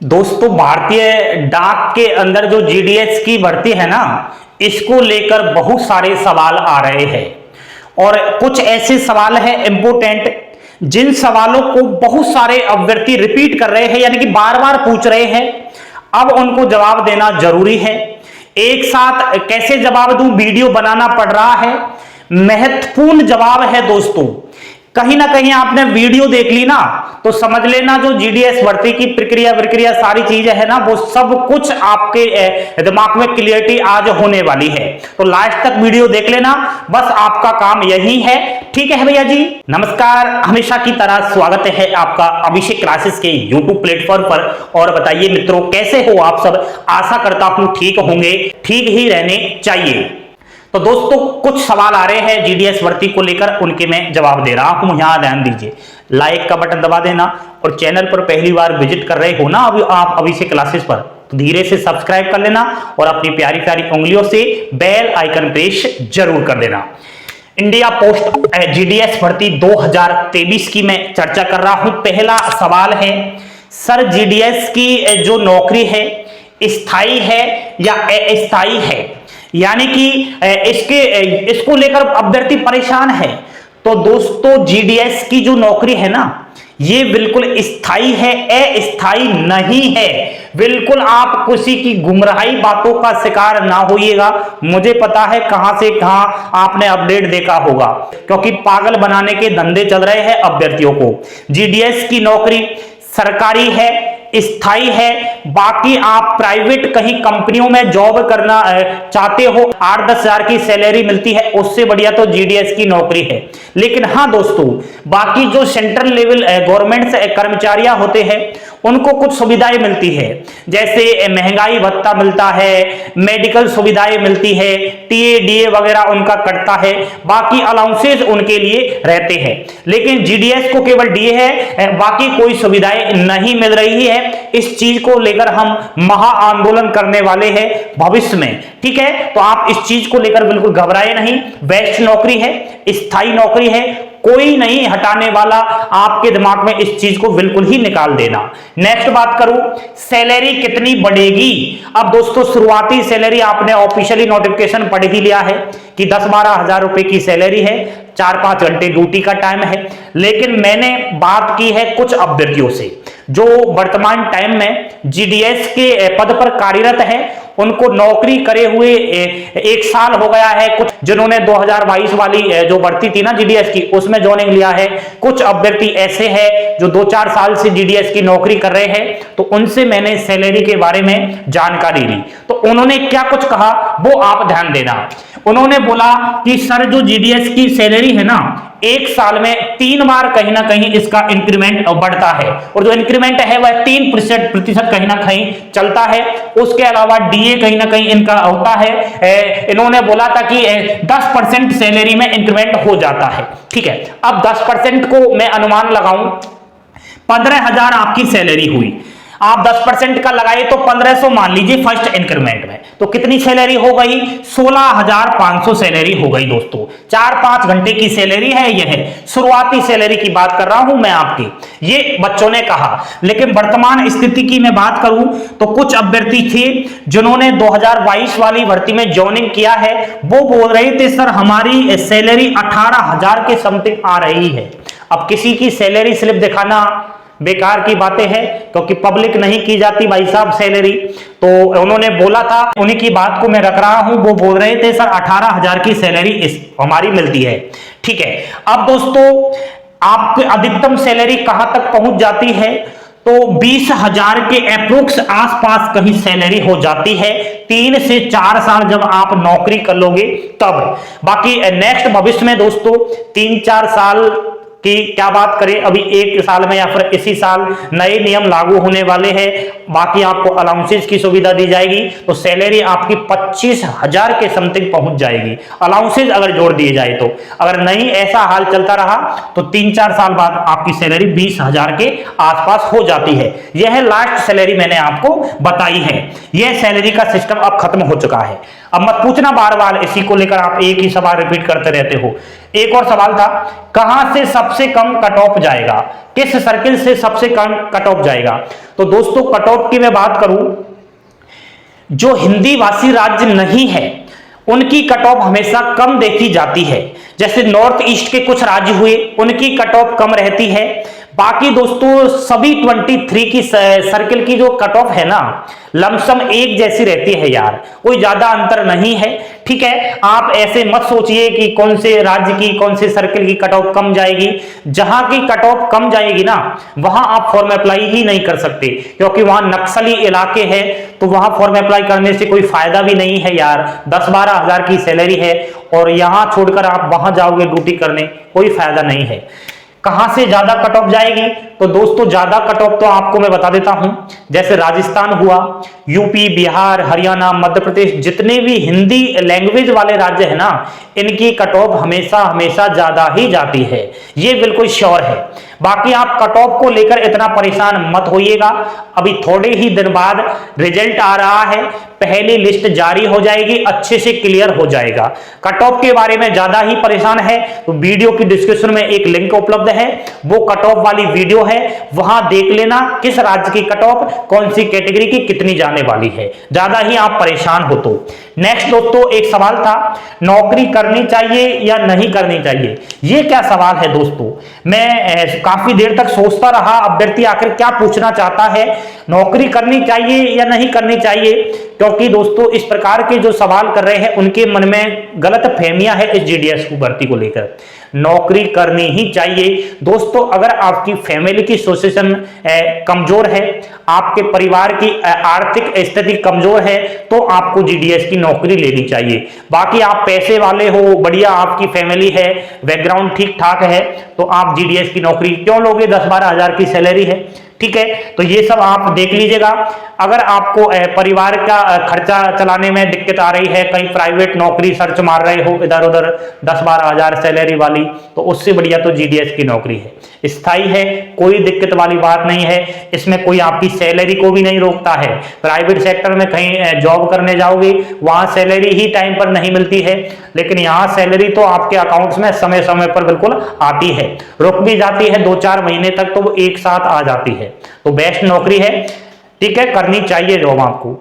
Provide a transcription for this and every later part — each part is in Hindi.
दोस्तों, भारतीय डाक के अंदर जो जीडीएस की भर्ती है ना, इसको लेकर बहुत सारे सवाल आ रहे हैं और कुछ ऐसे सवाल हैं इंपोर्टेंट, जिन सवालों को बहुत सारे अभ्यर्थी रिपीट कर रहे हैं, यानी कि बार बार पूछ रहे हैं। अब उनको जवाब देना जरूरी है। एक साथ कैसे जवाब दूं, वीडियो बनाना पड़ रहा है। महत्वपूर्ण जवाब है दोस्तों। कहीं ना कहीं आपने वीडियो देख ली ना, तो समझ लेना जो जीडीएस भर्ती की प्रक्रिया सारी चीजें है ना, वो सब कुछ आपके दिमाग में क्लियरिटी आज होने वाली है। तो लास्ट तक वीडियो देख लेना, बस आपका काम यही है। ठीक है भैया जी। नमस्कार, हमेशा की तरह स्वागत है आपका अभिषेक क्लासेस के यूट्यूब प्लेटफॉर्म पर। और बताइए मित्रों, कैसे हो आप सब। आशा करता हूं ठीक होंगे, ठीक ही रहने चाहिए। तो दोस्तों, कुछ सवाल आ रहे हैं जीडीएस भर्ती को लेकर, उनके मैं जवाब दे रहा हूं। यहां ध्यान दीजिए, लाइक का बटन दबा देना और चैनल पर पहली बार विजिट कर रहे हो ना अभी आप अभिषेक क्लासेस पर, तो धीरे से सब्सक्राइब कर लेना और अपनी प्यारी प्यारी उंगलियों से बेल आइकन प्रेस जरूर कर देना। इंडिया पोस्ट जीडीएस भर्ती 2023 की मैं चर्चा कर रहा हूं। पहला सवाल है, सर जीडीएस की जो नौकरी है स्थायी है या अस्थायी है, यानी कि इसको लेकर अभ्यर्थी परेशान है। तो दोस्तों, जीडीएस की जो नौकरी है ना, ये बिल्कुल स्थायी है, अस्थायी नहीं है। बिल्कुल आप किसी की गुमराही बातों का शिकार ना होइएगा। मुझे पता है कहां से कहां आपने अपडेट देखा होगा, क्योंकि पागल बनाने के धंधे चल रहे हैं अभ्यर्थियों को। जीडीएस की नौकरी सरकारी है, स्थायी है। बाकी आप प्राइवेट कहीं कंपनियों में जॉब करना चाहते हो, 8-10 हजार की सैलरी मिलती है, उससे बढ़िया तो जीडीएस की नौकरी है। लेकिन हाँ दोस्तों, बाकी जो सेंट्रल लेवल गवर्नमेंट कर्मचारियां होते हैं, उनको कुछ सुविधाएं मिलती है, जैसे महंगाई भत्ता मिलता है, मेडिकल सुविधाएं मिलती है, टीए डीए वगैरह उनका कटता है, बाकी अलाउंसेस उनके लिए रहते हैं। लेकिन जीडीएस को केवल डीए है, बाकी कोई सुविधाएं नहीं मिल रही है। इस चीज को लेकर हम महा आंदोलन करने वाले हैं भविष्य में। ठीक है, तो आप इस चीज को लेकर बिल्कुल घबराए नहीं। बेस्ट नौकरी है, स्थायी नौकरी है, कोई नहीं हटाने वाला। आपके दिमाग में इस चीज को बिल्कुल ही निकाल देना। नेक्स्ट बात करूं, सैलरी कितनी बढ़ेगी। अब दोस्तों, शुरुआती सैलरी आपने ऑफिशियली नोटिफिकेशन पढ़ ही लिया है कि 10-12 हजार रुपए की सैलरी है, 4-5 घंटे ड्यूटी का टाइम है। लेकिन मैंने बात की है कुछ अभ्यर्थियों से जो वर्तमान टाइम में जीडीएस के पद पर कार्यरत है, उनको नौकरी करे हुए 1 साल हो गया है। कुछ जिन्होंने 2022 वाली जो भर्ती थी ना जीडीएस की, उसमें ज्वाइनिंग लिया है। कुछ अभ्यर्थी ऐसे हैं जो 2-4 साल से जीडीएस की नौकरी कर रहे हैं। तो उनसे मैंने सैलरी के बारे में जानकारी ली, तो उन्होंने क्या कुछ कहा वो आप ध्यान देना। उन्होंने बोला कि सर, जो जीडीएस की सैलरी है ना, 1 साल में 3 बार कहीं ना कहीं इसका इंक्रीमेंट बढ़ता है, और जो इंक्रीमेंट है वह 3% कहीं ना कहीं चलता है। उसके अलावा डीए कहीं ना कहीं इनका होता है। इन्होंने बोला था कि 10% सैलरी में इंक्रीमेंट हो जाता है। ठीक है, अब 10% को मैं अनुमान लगाऊं, 15,000 आपकी सैलरी हुई। आप 10% का लगाए तो 1500 मान लीजिए फर्स्ट इंक्रीमेंट में, तो कितनी सैलरी हो गई, 16,500 सैलरी हो गई दोस्तों। 4-5 घंटे की सैलरी है। यह शुरुआती सैलरी की बात कर रहा हूं मैं आपकी, ये बच्चों ने कहा। लेकिन वर्तमान स्थिति की मैं बात करूं तो कुछ अभ्यर्थी थे जिन्होंने 2022 वाली भर्ती में ज्वाइनिंग किया है, वो बोल रहे थे सर हमारी सैलरी 18,000 के समथिंग आ रही है। अब किसी की सैलरी स्लिप दिखाना बेकार की बातें हैं, क्योंकि पब्लिक नहीं की जाती भाई साहब सैलरी। तो उन्होंने बोला था, उन्हीं की बात को मैं रख रहा हूं, वो बोल रहे थे सर 18,000 की सैलरी हमारी मिलती है। ठीक है, अब दोस्तों, आपकी अधिकतम सैलरी कहां तक पहुंच जाती है, तो 20,000 के अप्रोक्स आसपास कहीं सैलरी हो जाती है। 3 से 4 साल जब आप नौकरी कर लोगे तब। बाकी नेक्स्ट भविष्य में दोस्तों 3-4 साल कि क्या बात करें, अभी 1 साल में या फिर इसी साल नए नियम लागू होने वाले हैं। बाकी आपको अलाउंसेस की सुविधा दी जाएगी, तो सैलरी आपकी 25,000 के समथिंग पहुंच जाएगी, अलाउंसेस अगर जोड़ दिए जाए तो। अगर नहीं ऐसा हाल चलता रहा तो 3-4 साल बाद आपकी सैलरी 20,000 के आसपास हो जाती है। यह लास्ट सैलरी मैंने आपको बताई है। यह सैलरी का सिस्टम अब खत्म हो चुका है। अब मत पूछना बार बार इसी को लेकर आप एक ही सवाल रिपीट करते रहते हो। एक और सवाल था, कहां से सबसे कम कट ऑफ जाएगा, किस सर्किल से सबसे कम कट ऑफ जाएगा। तो दोस्तों कट ऑफ की मैं बात करूं, जो हिंदी भाषी राज्य नहीं है उनकी कट ऑफ हमेशा कम देखी जाती है। जैसे नॉर्थ ईस्ट के कुछ राज्य हुए, उनकी कट ऑफ कम रहती है। बाकी दोस्तों सभी 23 की सर्किल की जो कट ऑफ है ना, लमसम एक जैसी रहती है यार, कोई ज्यादा अंतर नहीं है। ठीक है, आप ऐसे मत सोचिए कि कौन से राज्य की कौन से सर्किल की कट ऑफ कम जाएगी। जहां की कट ऑफ कम जाएगी ना, वहां आप फॉर्म अप्लाई ही नहीं कर सकते, क्योंकि वहां नक्सली इलाके हैं, तो वहां फॉर्म अप्लाई करने से कोई फायदा भी नहीं है यार। 10-12 हजार की सैलरी है और यहां छोड़कर आप वहां जाओगे ड्यूटी करने, कोई फायदा नहीं है। कहां से ज्यादा कट ऑफ जाएगी, तो दोस्तों ज्यादा कट ऑफ तो आपको मैं बता देता हूं, जैसे राजस्थान हुआ, यूपी, बिहार, हरियाणा, मध्य प्रदेश, जितने भी हिंदी लैंग्वेज वाले राज्य है ना, इनकी कट ऑफ हमेशा हमेशा ज्यादा ही जाती है, ये बिल्कुल श्योर है। बाकी आप कट ऑफ को लेकर इतना परेशान मत होइएगा, अभी थोड़े ही दिन बाद रिजल्ट आ रहा है, पहली लिस्ट जारी हो जाएगी, अच्छे से क्लियर हो जाएगा। कट ऑफ के बारे में ज्यादा ही परेशान है तो वीडियो की डिस्क्रिप्शन में एक लिंक उपलब्ध है, वो कट ऑफ वाली वीडियो है, वहां देख लेना किस राज्य की कट ऑफ कौन सी कैटेगरी की कितनी जाने वाली है, ज्यादा ही आप परेशान हो तो। नेक्स्ट दोस्तों एक सवाल था, नौकरी करनी चाहिए या नहीं करनी चाहिए। ये क्या सवाल है दोस्तों, मैं काफी देर तक सोचता रहा अभ्यर्थी आखिर क्या पूछना चाहता है, नौकरी करनी चाहिए या नहीं करनी चाहिए। क्योंकि दोस्तों इस प्रकार के जो सवाल कर रहे हैं उनके मन में गलत फहमियां है इस जीडीएस की भर्ती को लेकर। नौकरी करनी ही चाहिए दोस्तों, अगर आपकी फैमिली की सिचुएशन कमजोर है, आपके परिवार की आर्थिक स्थिति कमजोर है, तो आपको जीडीएस की नौकरी लेनी चाहिए। बाकी आप पैसे वाले हो, बढ़िया आपकी फैमिली है, बैकग्राउंड ठीक ठाक है, तो आप जीडीएस की नौकरी क्यों लोगे, 10-12 हजार की सैलरी है। ठीक है, तो ये सब आप देख लीजिएगा। अगर आपको परिवार का खर्चा चलाने में दिक्कत आ रही है, कहीं प्राइवेट नौकरी सर्च मार रहे हो इधर उधर 10-12 हजार सैलरी वाली, तो उससे बढ़िया तो जीडीएस की नौकरी है, स्थायी है, कोई दिक्कत वाली बात नहीं है, इसमें कोई आपकी सैलरी को भी नहीं रोकता है। प्राइवेट सेक्टर में कहीं जॉब करने जाओगे, वहां सैलरी ही टाइम पर नहीं मिलती है, लेकिन यहाँ सैलरी तो आपके अकाउंट्स में समय समय पर बिल्कुल आती है, रुक भी जाती है 2-4 महीने तक, तो वो एक साथ आ जाती है। तो बेस्ट नौकरी है, ठीक है, करनी चाहिए जॉब आपको।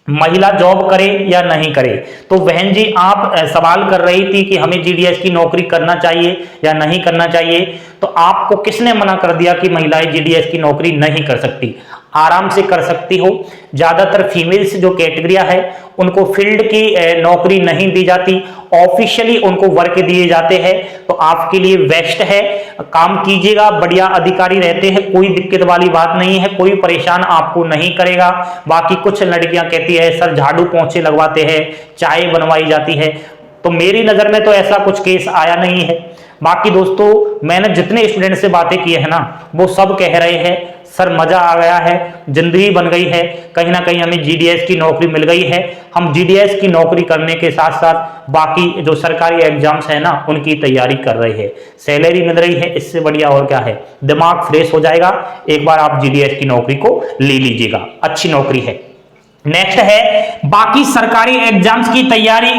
महिला जॉब करे या नहीं करे, तो बहन जी आप सवाल कर रही थी कि हमें जीडीएस की नौकरी करना चाहिए या नहीं करना चाहिए, तो आपको किसने मना कर दिया कि महिलाएं जीडीएस की नौकरी नहीं कर सकती? आराम से कर सकती हो। ज्यादातर फीमेल्स जो कैटेगरिया है उनको फील्ड की नौकरी नहीं दी जाती, ऑफिशियली उनको वर्क दिए जाते हैं, तो आपके लिए बेस्ट है, काम कीजिएगा, बढ़िया अधिकारी रहते हैं, कोई दिक्कत वाली बात नहीं है, कोई परेशान आपको नहीं करेगा। बाकी कुछ लड़कियां कहती है सर झाड़ू पोंछे लगवाते हैं, चाय बनवाई जाती है, तो मेरी नजर में तो ऐसा कुछ केस आया नहीं है। बाकी दोस्तों मैंने जितने स्टूडेंट से बातें की है ना, वो सब कह रहे हैं सर मजा आ गया है, जिंदगी बन गई है, कहीं ना कहीं हमें जीडीएस की नौकरी मिल गई है, हम जीडीएस की नौकरी करने के साथ साथ बाकी जो सरकारी एग्जाम्स है ना उनकी तैयारी कर रहे हैं, सैलरी मिल रही है, इससे बढ़िया और क्या है, दिमाग फ्रेश हो जाएगा। एक बार आप जीडीएस की नौकरी को ले लीजिएगा, अच्छी नौकरी है। नेक्स्ट है, बाकी सरकारी एग्जाम्स की तैयारी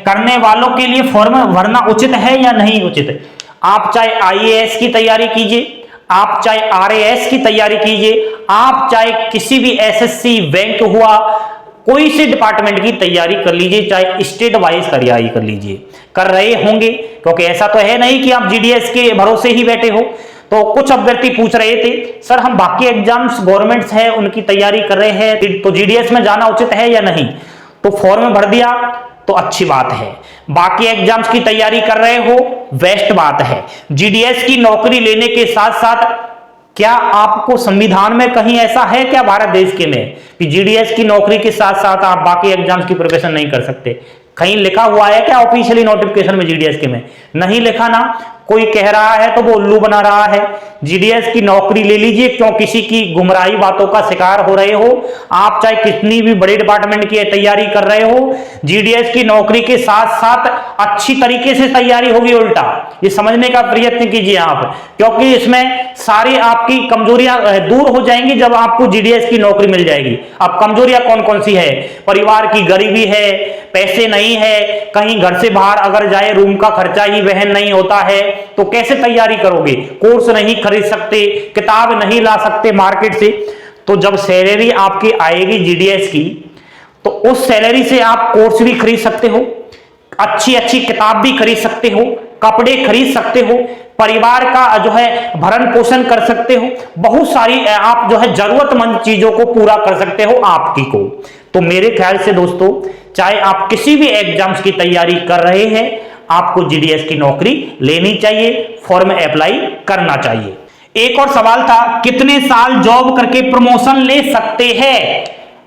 करने वालों के लिए फॉर्म भरना उचित है या नहीं उचित। आप चाहे आईएएस की तैयारी कीजिए, आप चाहे आरएएस की तैयारी कीजिए, आप चाहे किसी भी एसएससी, बैंक हुआ, कोई से डिपार्टमेंट की तैयारी कर लीजिए, चाहे स्टेट वाइज तैयारी कर लीजिए, कर रहे होंगे, क्योंकि ऐसा तो है नहीं कि आप जीडीएस के भरोसे ही बैठे हो। तो कुछ अभ्यर्थी पूछ रहे थे सर हम बाकी एग्जाम्स गवर्नमेंट्स है उनकी तैयारी कर रहे हैं, तो जीडीएस में जाना उचित है या नहीं। तो फॉर्म भर दिया तो अच्छी बात है, बाकी एग्जाम्स की तैयारी कर रहे हो बेस्ट बात है। जीडीएस की नौकरी लेने के साथ साथ क्या आपको संविधान में कहीं ऐसा है क्या भारत देश के में कि जीडीएस की नौकरी के साथ साथ आप बाकी एग्जाम्स की प्रिपरेशन नहीं कर सकते? कहीं लिखा हुआ है क्या ऑफिशियली नोटिफिकेशन में जीडीएस के में? नहीं लिखा ना, कोई कह रहा है तो वो उल्लू बना रहा है। जीडीएस की नौकरी ले लीजिए, क्यों किसी की गुमराही बातों का शिकार हो रहे हो। आप चाहे कितनी भी बड़ी डिपार्टमेंट की तैयारी कर रहे हो, जीडीएस की नौकरी के साथ साथ अच्छी तरीके से तैयारी होगी। उल्टा ये समझने का प्रयत्न कीजिए आप, क्योंकि इसमें सारी आपकी कमजोरियां दूर हो जाएंगी जब आपको जीडीएस की नौकरी मिल जाएगी। अब कमजोरियां कौन कौन सी है? परिवार की गरीबी है, पैसे नहीं है, कहीं घर से बाहर अगर जाए रूम का खर्चा ही वहन नहीं होता है, तो कैसे तैयारी करोगे? कोर्स नहीं खरीद सकते, किताब नहीं ला सकते मार्केट से। तो जब सैलरी आपकी आएगी जीडीएस की, तो उस सैलरी से आप कोर्स भी खरीद सकते हो, अच्छी अच्छी किताब भी खरीद सकते हो, कपड़े खरीद सकते हो, परिवार का जो है भरण पोषण कर सकते हो, बहुत सारी आप जो है जरूरतमंद चीजों को पूरा कर सकते हो आपकी को। तो मेरे ख्याल से दोस्तों, चाहे आप किसी भी एग्जाम्स की तैयारी कर रहे हैं, आपको जीडीएस की नौकरी लेनी चाहिए, फॉर्म अप्लाई करना चाहिए। एक और सवाल था, कितने साल जॉब करके प्रमोशन ले सकते हैं?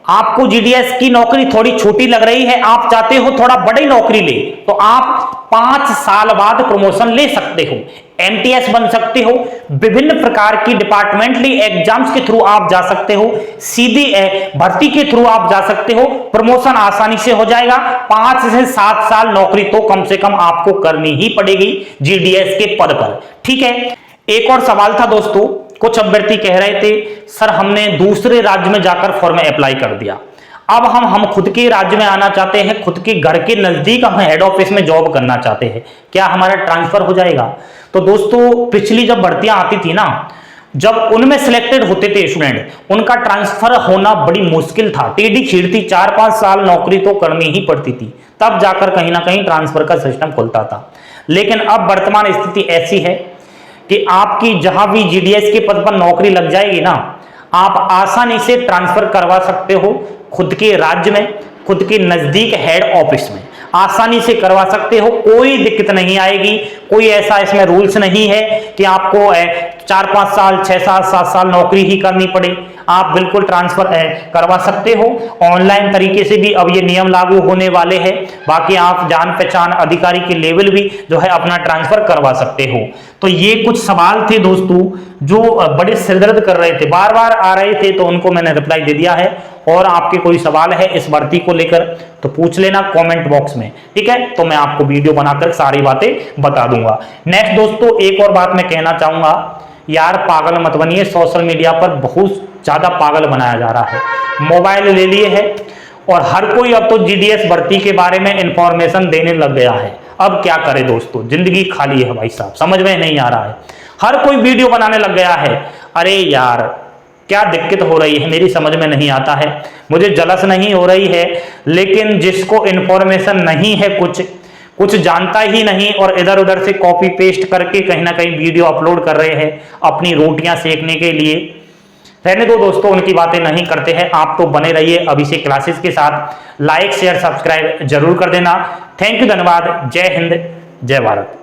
आपको जीडीएस की नौकरी थोड़ी छोटी लग रही है, आप चाहते हो थोड़ा बड़ी नौकरी ले, तो आप 5 साल बाद प्रमोशन ले सकते हो, एमटीएस बन सकते हो, विभिन्न प्रकार की डिपार्टमेंटली एग्जाम्स के थ्रू आप जा सकते हो, सीधी भर्ती के थ्रू आप जा सकते हो, प्रमोशन आसानी से हो जाएगा। 5 से 7 साल नौकरी तो कम से कम आपको करनी ही पड़ेगी जीडीएस के पद पर, ठीक है। एक और सवाल था दोस्तों, कुछ अभ्यर्थी कह रहे थे सर हमने दूसरे राज्य में जाकर फॉर्म अप्लाई कर दिया, अब हम खुद के राज्य में आना चाहते हैं, खुद के घर के नजदीक हम हेड ऑफिस में जॉब करना चाहते हैं, क्या हमारा ट्रांसफर हो जाएगा? तो दोस्तों पिछली जब भर्तियां आती थी ना, जब उनमें सिलेक्टेड होते थे स्टूडेंट, उनका ट्रांसफर होना बड़ी मुश्किल था, टेढ़ी खींचती 4-5 साल नौकरी तो करनी ही पड़ती थी, तब जाकर कहीं ना कहीं ट्रांसफर का सिस्टम खुलता था। लेकिन अब वर्तमान स्थिति ऐसी है कि आपकी जहां भी जीडीएस के पद पर नौकरी लग जाएगी ना, आप आसानी से ट्रांसफर करवा सकते हो खुद के राज्य में, खुद के नजदीक हेड ऑफिस में आसानी से करवा सकते हो, कोई दिक्कत नहीं आएगी। कोई ऐसा इसमें रूल्स नहीं है कि आपको 4-5 साल 6 साल 7 साल नौकरी ही करनी पड़े, आप बिल्कुल ट्रांसफर करवा सकते हो। ऑनलाइन तरीके से भी अब ये नियम लागू होने वाले हैं, बाकी आप जान पहचान अधिकारी के लेवल भी जो है अपना ट्रांसफर करवा सकते हो। तो ये कुछ सवाल थे दोस्तों जो बड़े सिरदर्द कर रहे थे, बार बार आ रहे थे, तो उनको मैंने रिप्लाई दे दिया है। और आपके कोई सवाल है इस भर्ती को लेकर तो पूछ लेना कमेंट बॉक्स में, ठीक है, तो मैं आपको वीडियो बनाकर सारी बातें बता दूंगा। नेक्स्ट दोस्तों, एक और बात मैं कहना चाहूंगा, यार पागल मत बनिए, सोशल मीडिया पर बहुत ज्यादा पागल बनाया जा रहा है, मोबाइल ले लिए है और हर कोई अब तो जीडीएस भर्ती के बारे में इंफॉर्मेशन देने लग गया है। अब क्या करे दोस्तों, जिंदगी खाली है भाई साहब, समझ में नहीं आ रहा है, हर कोई वीडियो बनाने लग गया है। अरे यार क्या दिक्कत हो रही है मेरी समझ में नहीं आता है, मुझे जलस नहीं हो रही है, लेकिन जिसको इंफॉर्मेशन नहीं है, कुछ जानता ही नहीं और इधर उधर से कॉपी पेस्ट करके कहीं ना कहीं वीडियो अपलोड कर रहे हैं अपनी रोटियां सेकने के लिए, रहने दो दोस्तों, उनकी बातें नहीं करते हैं। आप तो बने रहिए अभिषेक क्लासेस के साथ, लाइक शेयर सब्सक्राइब जरूर कर देना। थैंक यू, धन्यवाद, जय हिंद, जय भारत।